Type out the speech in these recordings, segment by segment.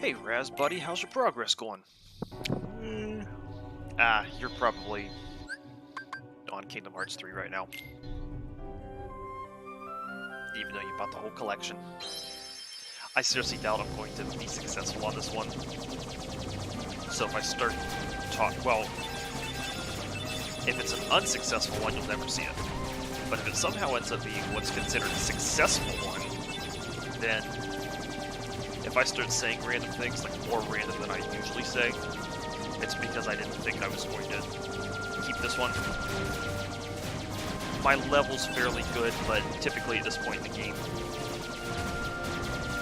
Hey Raz, buddy, how's your progress going? You're probably on Kingdom Hearts 3 right now. Even though you bought the whole collection. I seriously doubt I'm going to be successful on this one. So if I start if it's an unsuccessful one, you'll never see it. But if it somehow ends up being what's considered a successful one, then if I start saying random things, like more random than I usually say, it's because I didn't think I was going to keep this one. My level's fairly good, but typically at this point in the game,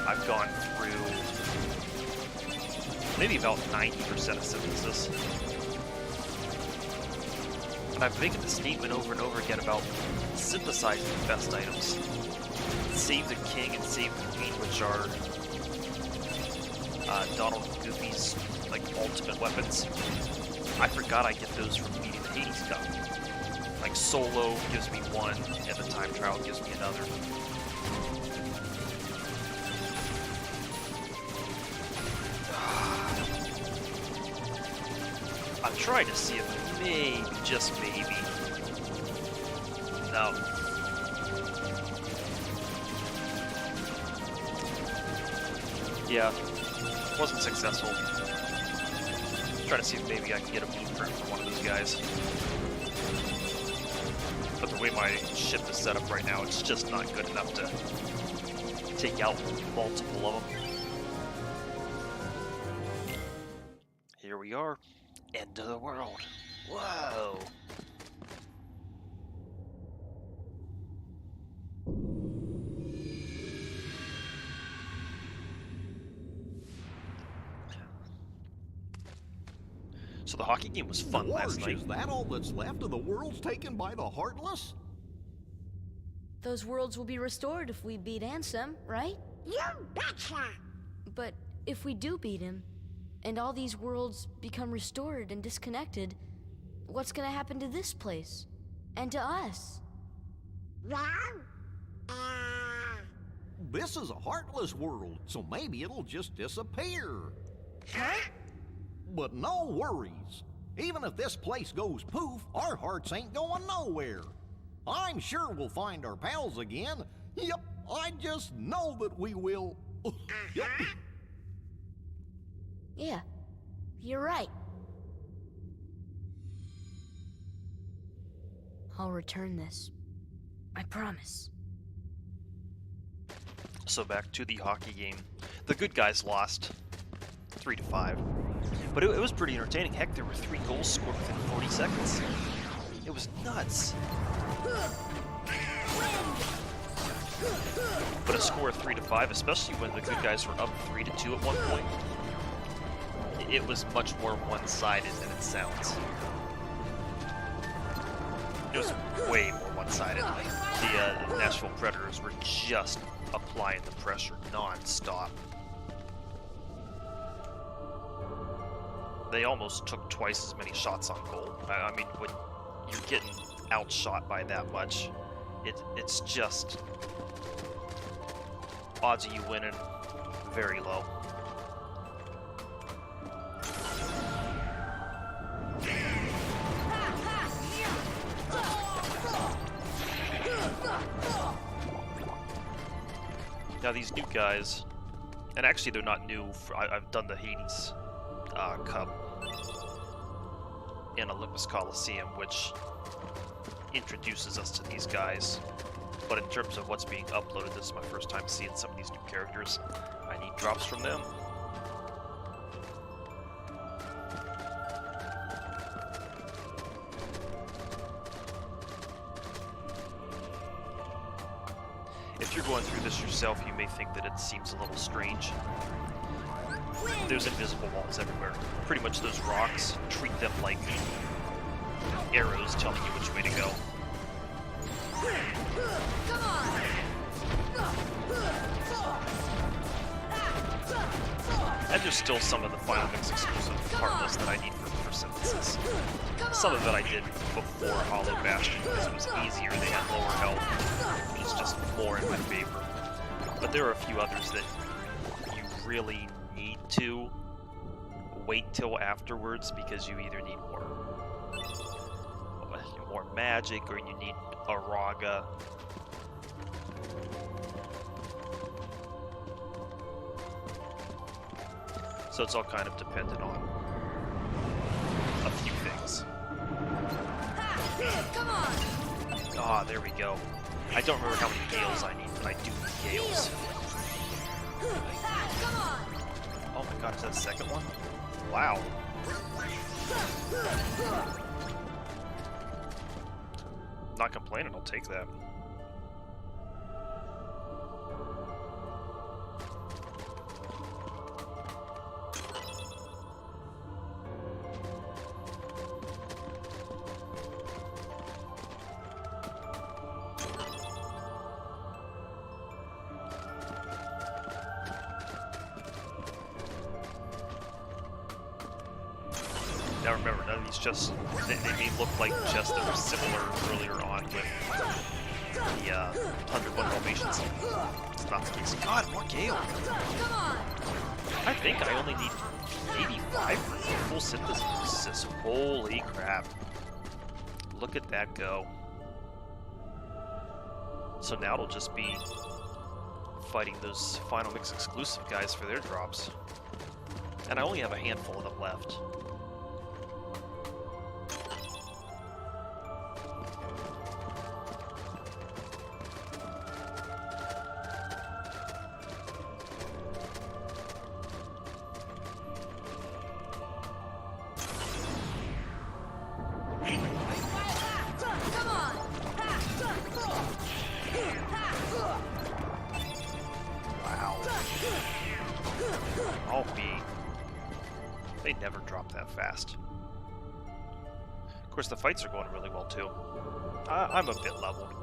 I've gone through maybe about 90% of synthesis. And I've made the statement over and over again about synthesizing the best items. Save the King and Save the Queen, which are Donald and Goofy's like ultimate weapons. I forgot I get those from beating the Hades Cup. Like Solo gives me one, and the Time Trial gives me another. I'm trying to see if maybe, just maybe. No. Yeah. Wasn't successful. Try to see if maybe I can get a blueprint from one of those guys. But the way my ship is set up right now, it's just not good enough to take out multiple of them. Here we are. End of the world. Whoa. So the hockey game was fun last night. Is that all that's left of the worlds taken by the Heartless? Those worlds will be restored if we beat Ansem, right? You betcha! But if we do beat him, and all these worlds become restored and disconnected, what's gonna happen to this place? And to us? Well, This is a Heartless world, so maybe it'll just disappear. huh? But no worries. Even if this place goes poof, our hearts ain't going nowhere. I'm sure we'll find our pals again. Yep, I just know that we will. Yep. Yeah, you're right. I'll return this. I promise. So back to the hockey game. The good guys lost 3-5. But it was pretty entertaining. Heck, there were 3 goals scored within 40 seconds. It was nuts. But a score of 3-5, especially when the good guys were up 3-2 at one point, it was much more one-sided than it sounds. It was way more one-sided. The Nashville Predators were just applying the pressure non-stop. They almost took twice as many shots on goal. I mean, when you're getting outshot by that much, it's just odds of you winning very low. Now these new guys, and actually they're not new. I've done the Hades Cup in Olympus Coliseum, which introduces us to these guys. But in terms of what's being uploaded, this is my first time seeing some of these new characters. I need drops from them. If you're going through this yourself, you may think that it seems a little strange. There's invisible walls everywhere. Pretty much those rocks, treat them like arrows telling you which way to go. And there's still some of the Final Mix exclusive Heartless that I need for synthesis. Some of it I did before Hollow Bastion because it was easier, they had lower health, which is just more in my favor. But there are a few others that you really need to wait till afterwards because you either need more magic or you need a Raga. So it's all kind of dependent on a few things. Come on! Ah, there we go. I don't remember how many Gales I need, but I do need Gales. Come on! Oh my god, is that the second one? Wow. Not complaining, I'll take that. Now remember, none of these just, they may look like chests that were similar earlier on with the 101 Dalmatians. It's not the case. God, more Gale! Come on! I think I only need 85 for full synthesis. Holy crap. Look at that go. So now it'll just be fighting those Final Mix exclusive guys for their drops. And I only have a handful of them left. Oh me. They never drop that fast. Of course, the fights are going really well too. I'm a bit leveled.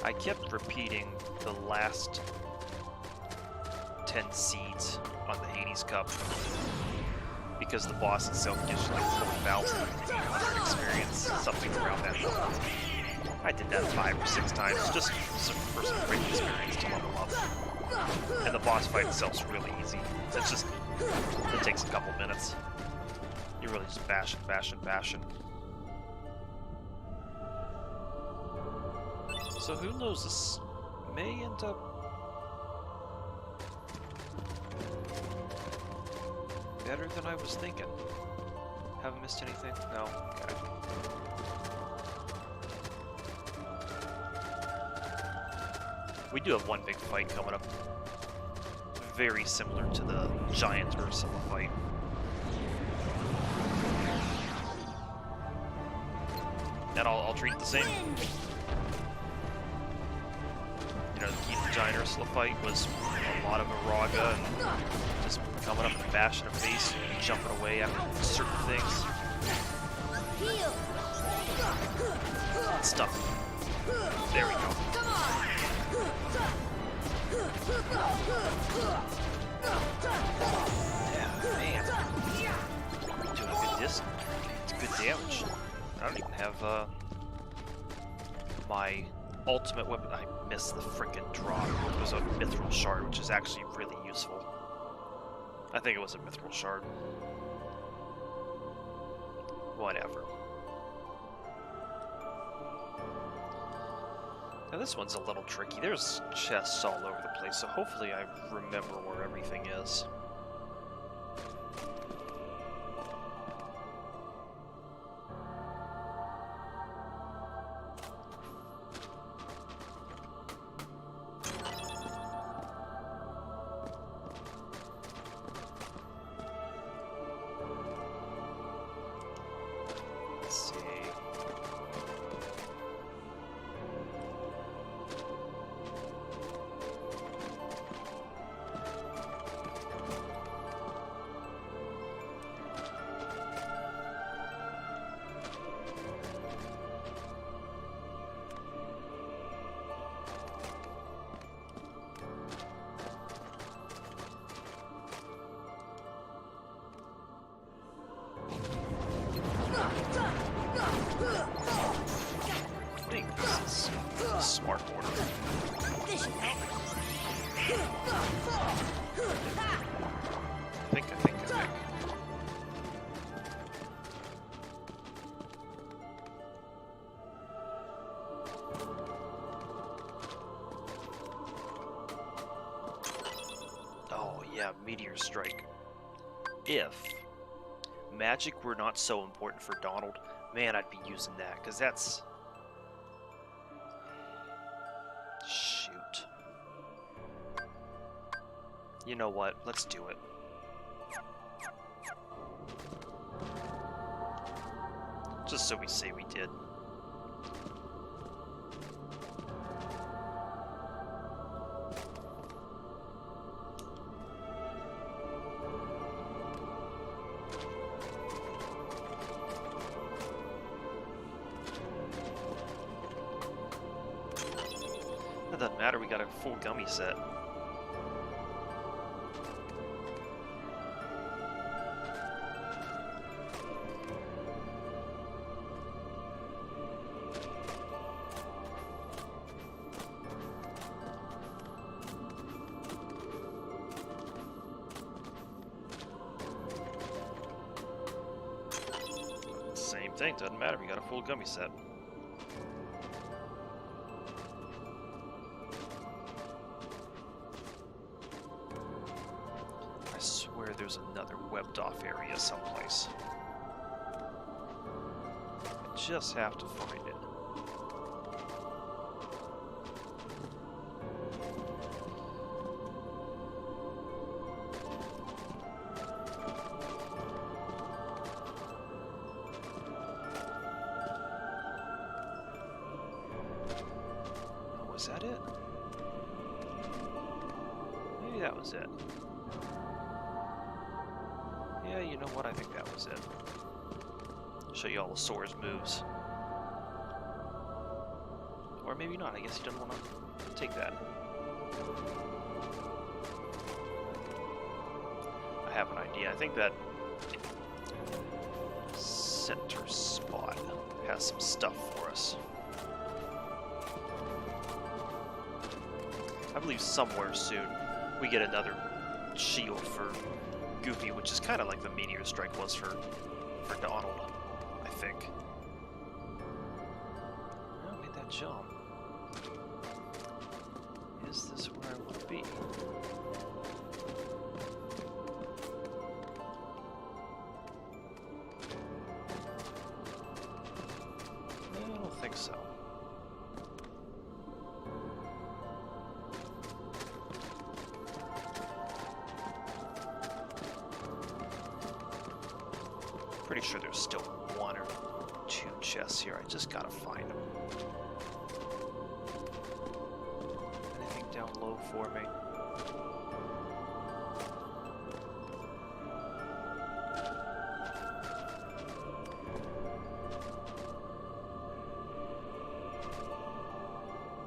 I kept repeating the last 10 seeds on the Hades Cup because the boss itself gives you like 4,800 experience, something around that number. I did that 5 or 6 times just for some great experience to level up. And the boss fight itself's really easy. It's just, it takes a couple minutes. You really just bash and bash and bash and... So who knows, this may end up... better than I was thinking. Haven't missed anything? No? Okay. We do have one big fight coming up. Very similar to the giant Ursula fight. And I'll treat it the same. You know, the key to the giant Ursula fight was a lot of Araga and just coming up and bashing her face and jumping away after certain things. Stuff. There we go. Yeah, man. Doing a good distance. It's good damage. I don't even have my ultimate weapon. I missed the frickin' drop. It was a Mithril Shard, which is actually really useful. I think it was a Mithril Shard. Whatever. Now this one's a little tricky. There's chests all over the place, so hopefully I remember where everything is. Let's see. the smart order. This should help. I think. Oh, yeah, Meteor Strike. If magic were not so important for Donald, man, I'd be using that, because that's... Shoot. You know what? Let's do it. Just so we say we did. That doesn't matter, we got a full gummy set. Same thing, doesn't matter, we got a full gummy set. I swear there's another webbed off area someplace. I just have to find it. Was that it? Maybe that was it. Yeah, you know what? I think that was it. Show you all the Sora's moves. Or maybe not. I guess he doesn't want to take that. I have an idea. I think that center spot has some stuff for us. I believe somewhere soon we get another shield for Goofy, which is kind of like the Meteor Strike was for Donald, I think. I made that jump. Is this where I want to be? I don't think so. Pretty sure there's still one or two chests here. I just gotta find them. Anything down low for me?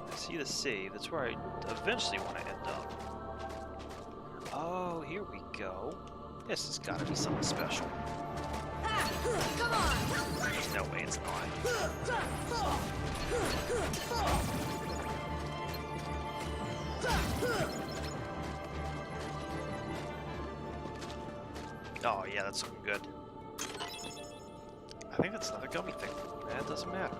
I see the save. That's where I eventually want to end up. Oh, here we go. This has got to be something special. Come on! There's no way it's not. Oh yeah, that's looking good. I think that's another gummy thing. That doesn't matter.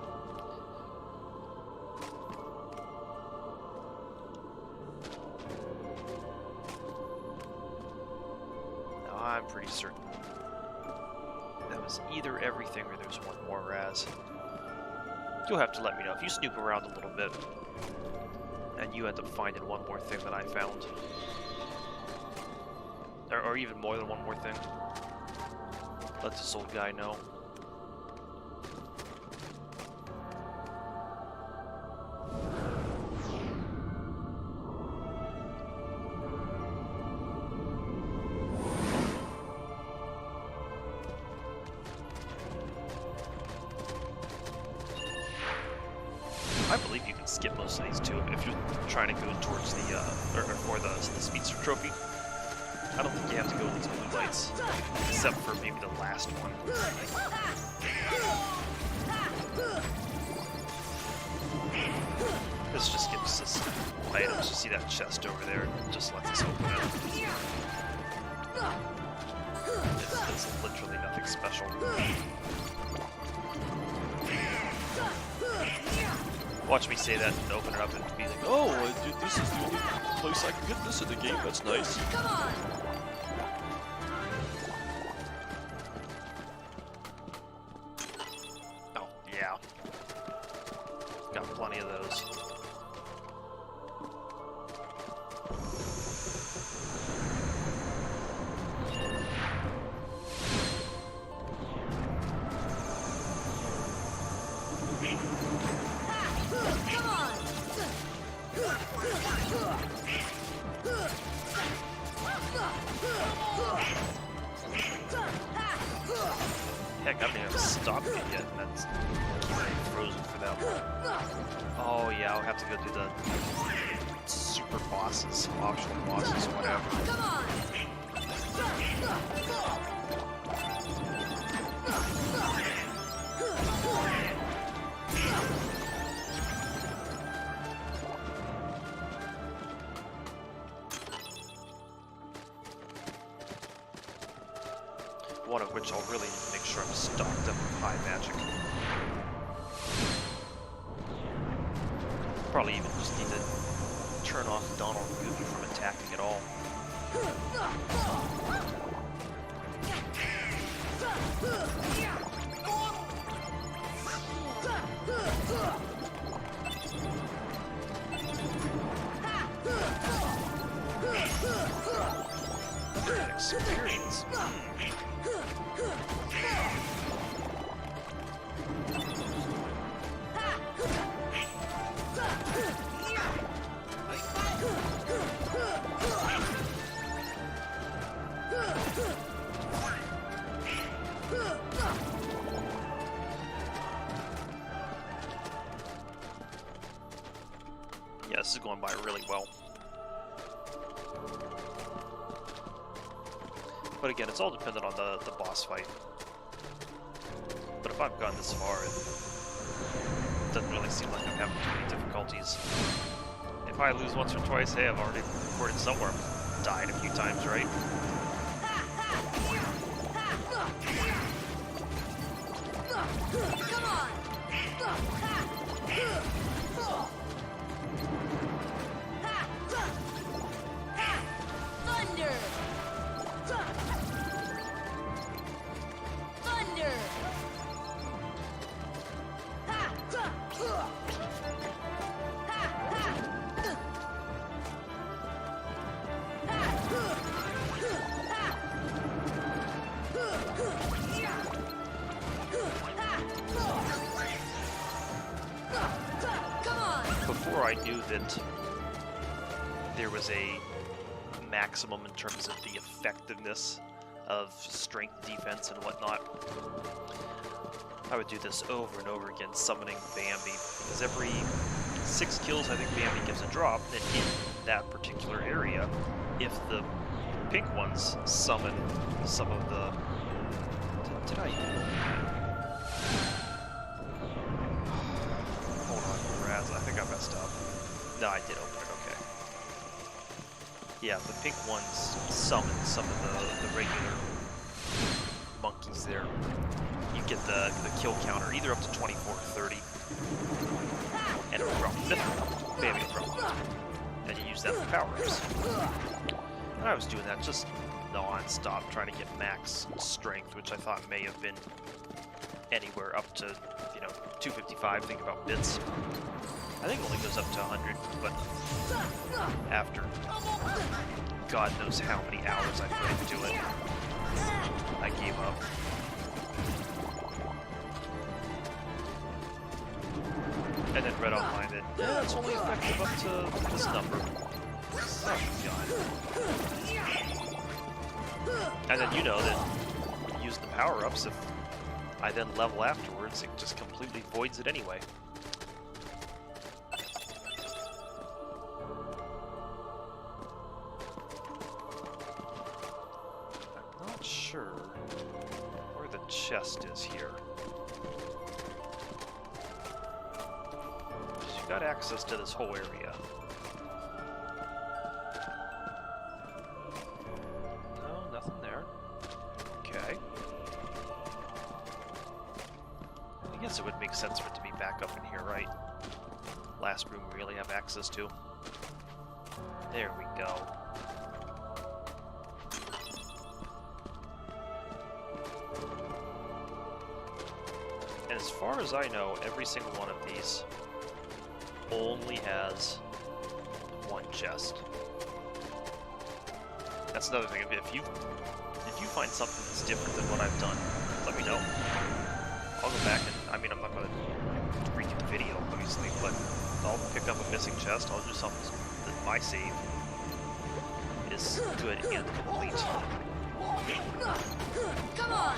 No, I'm pretty certain that was either everything or there's one more Raz. You'll have to let me know if you snoop around a little bit and you end up finding one more thing that I found. Or even more than one more thing. Let this old guy know. I believe you can skip most of these too if you're trying to go towards the or for the Speedster trophy. I don't think you have to go to these blue lights, except for maybe the last one. This just gives us items. You see that chest over there? It just lets us open it. It's literally nothing special. Watch me say that and open it up and be like, oh, dude, this is the only place I can get this in the game. That's nice. Come on! Oh, yeah. Got plenty of those. Come on! Heck, I haven't even stopped it yet, and that's keeping it frozen for them. Oh yeah, I'll have to go do the super bosses, optional bosses, whatever. Come on! One of which I'll really need to make sure I'm stocked up with high magic. Probably even just need to turn off Donald and Goofy from attacking at all. Experience. Yeah, this is going by really well. But again, it's all dependent on the boss fight. But if I've gone this far, it doesn't really seem like I'm having too many difficulties. If I lose once or twice, hey, I've already recorded somewhere. Died a few times, right? Come on! Thunder! Thunder! Come on! Before I knew that there was a maximum in terms of the effectiveness of strength, defense, and whatnot, I would do this over and over again, summoning Bambi, because every 6 kills I think Bambi gives a drop, and in that particular area, if the pink ones summon some of the... Did I... Hold on, Raz, I think I messed up. No, I did open it, okay. Yeah, the pink ones summon some of the regular monkeys there. You get the kill counter either up to 24 or 30. And it'll drop 50. Bambi will drop 50. And you use that for power-ups. And I was doing that just non-stop, trying to get max strength, which I thought may have been anywhere up to, 255, think about bits. I think it only goes up to 100, but after God knows how many hours I put into it, I gave up. And then read online that, yeah, it's only effective up to this number. Oh, God. And then you know that when you use the power-ups, if I then level afterwards, it just completely voids it anyway. I'm not sure where the chest is here. You got access to this whole area. No, nothing there. Okay. I guess it would make sense for it to be back up in here, right? Last room we really have access to. There we go. And as far as I know, every single one of these only has one chest. That's another thing. If you find something that's different than what I've done, let me know. I'll go back and, I mean, I'm not going to redo the video, obviously, but I'll pick up a missing chest. I'll do something that my save is good and complete. Come on!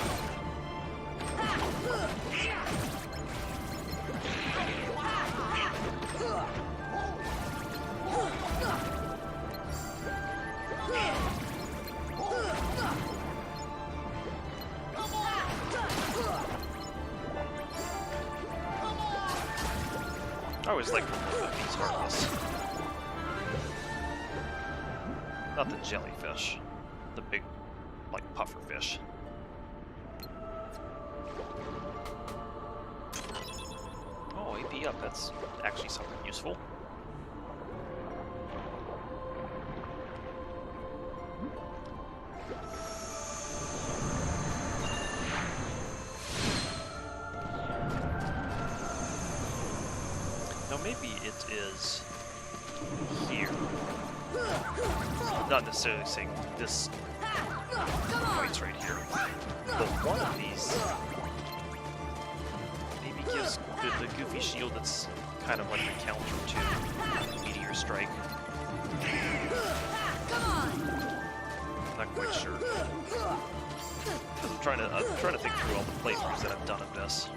I always like these heartless. Not the jellyfish. The big, like, puffer fish. Oh, AP up. That's actually something useful. Now maybe it is here. Not necessarily saying this fight's right here, but one of these maybe gives the goofy shield that's kind of like the counter to Meteor Strike. I'm not quite sure. I'm trying to think through all the playthroughs that I've done of this.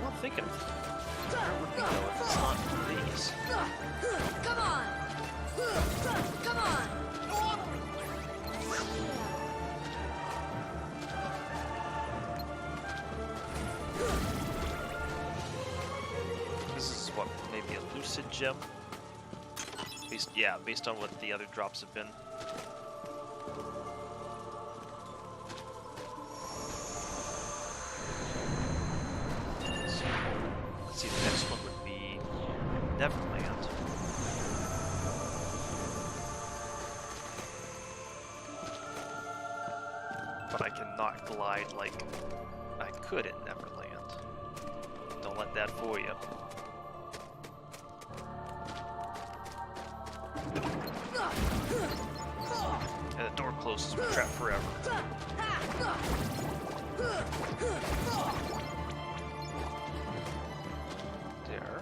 I'm thinking, where would we go if it's not these? Come on! Come on! This is what, maybe a lucid gem? Based on what the other drops have been. So, let's see, the next one would be Neverland. But I cannot glide like I could in Neverland. Don't let that fool you. And the door closes, we're trapped forever. There.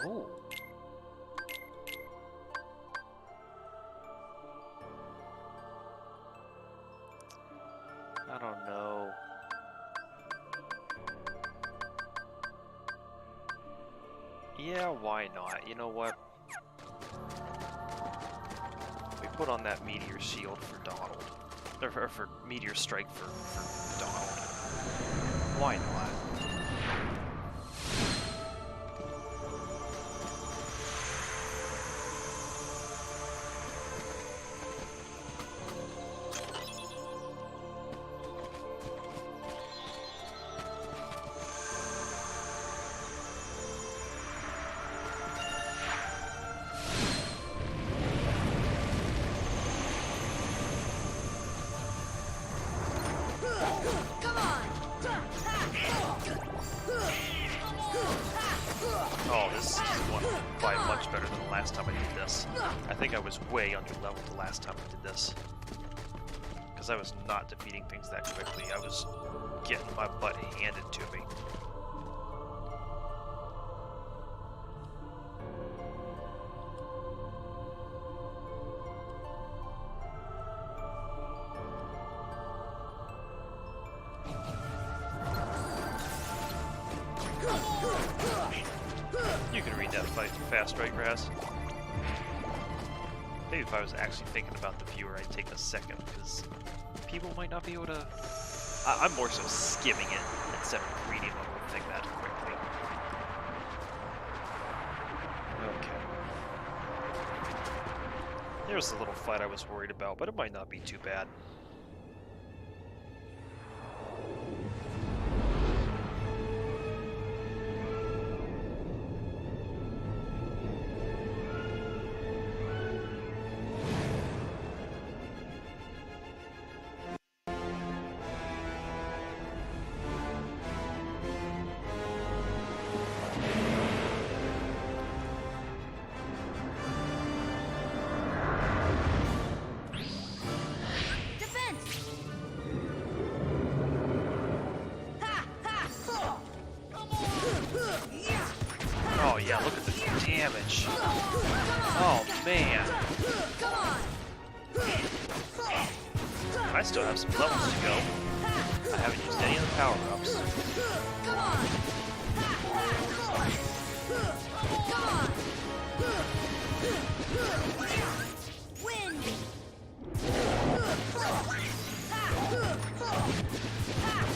Oh. I don't know. Yeah, why not? You know what? We put on that Meteor Shield for Donald. Or for Meteor Strike for Donald. Why not? Come on! Oh, this is one by much better than the last time I did this. I think I was way under leveled the last time I did this. Because I was not defeating things that quickly. I was getting my butt handed to me. You can read that fight fast, right, Grass? Maybe if I was actually thinking about the viewer, I'd take a second, because people might not be able to... I'm more so skimming it instead of reading the whole thing that quickly. Okay. There's the little fight I was worried about, but it might not be too bad. Defense! Ha! Ha! Oh yeah, look at the damage. Oh man. Come on! I still have some levels to go. I haven't used any of the power-ups. Come on! Come on! Win!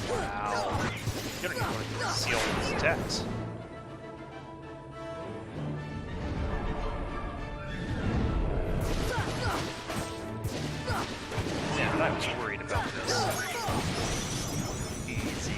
Wow. You're gonna want to see all these attacks. Man, I was worried about this. Easy.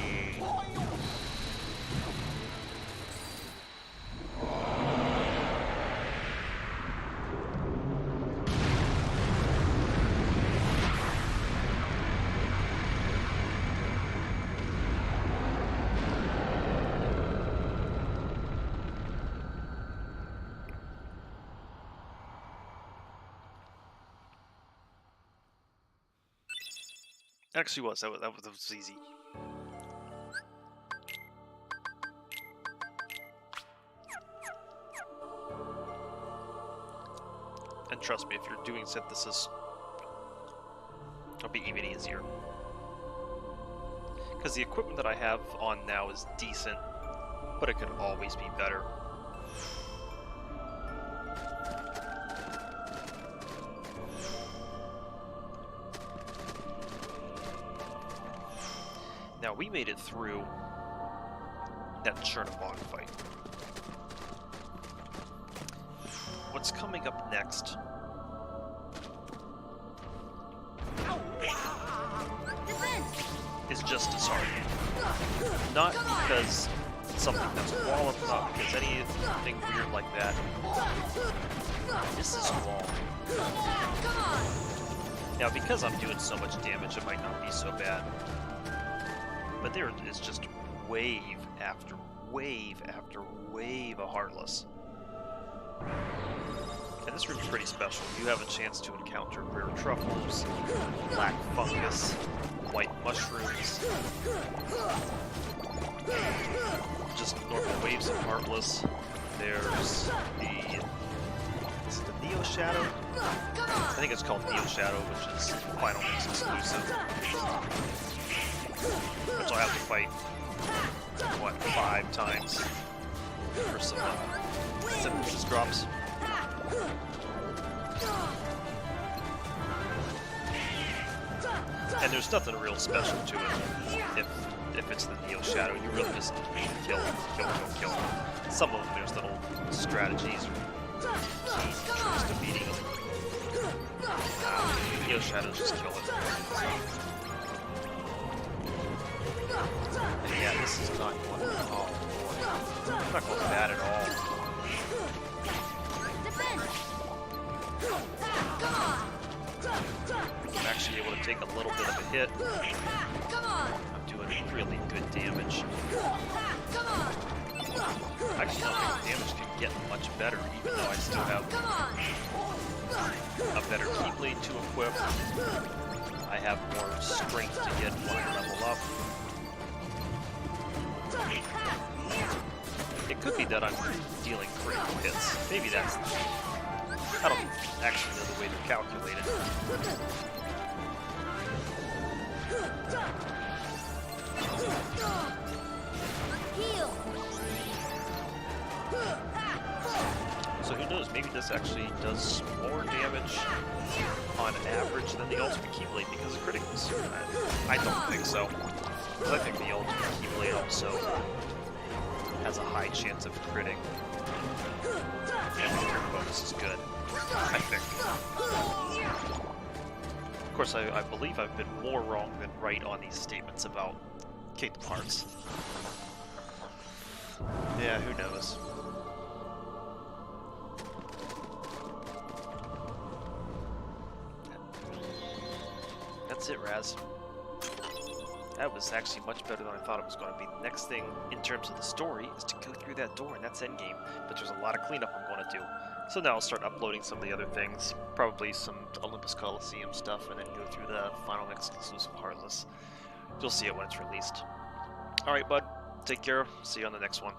Actually was. That was easy. And trust me, if you're doing synthesis, it'll be even easier. Because the equipment that I have on now is decent, but it could always be better. Now, we made it through that Chernobog fight. What's coming up next? Defense! Is just as hard. Not because something that's walloped, not because anything weird like that. This is wrong. Come on! Now, because I'm doing so much damage, it might not be so bad. But there is just wave after wave after wave of Heartless. And this room's pretty special. You have a chance to encounter rare truffles, black fungus, white mushrooms, just normal waves of Heartless. There's the... is it the Neo Shadow? I think it's called Neo Shadow, which is Final Mix exclusive. Which I'll have to fight, what, 5 times for some synthesis drops. And there's nothing real special to it. If it's the Neo Shadow, you really just kill. Some of them, there's little strategies or keys to defeating them. Neo Shadows just kill it. And yeah, this is not going, oh boy, not going bad at all. I'm actually able to take a little bit of a hit. I'm doing really good damage. Actually, I don't think the damage can get much better, even though I still have a better Keyblade to equip. I have more strength to get when I level up. It could be that I'm dealing critical hits. Maybe that's... I don't actually know the way they're calculated. Heal! who knows? Maybe this actually does more damage on average than the Ultimate Keyblade because of criticals. I don't think so. Because I think the Ultimate Keyblade also has a high chance of critting. And the crit bonus is good, I think. Of course, I believe I've been more wrong than right on these statements about Kingdom Hearts. Yeah, who knows? That's it, Raz. That was actually much better than I thought it was going to be. The next thing, in terms of the story, is to go through that door, and that's endgame. But there's a lot of cleanup I'm going to do. So now I'll start uploading some of the other things. Probably some Olympus Coliseum stuff, and then go through the Final Mix exclusive Heartless. You'll see it when it's released. Alright, bud. Take care. See you on the next one.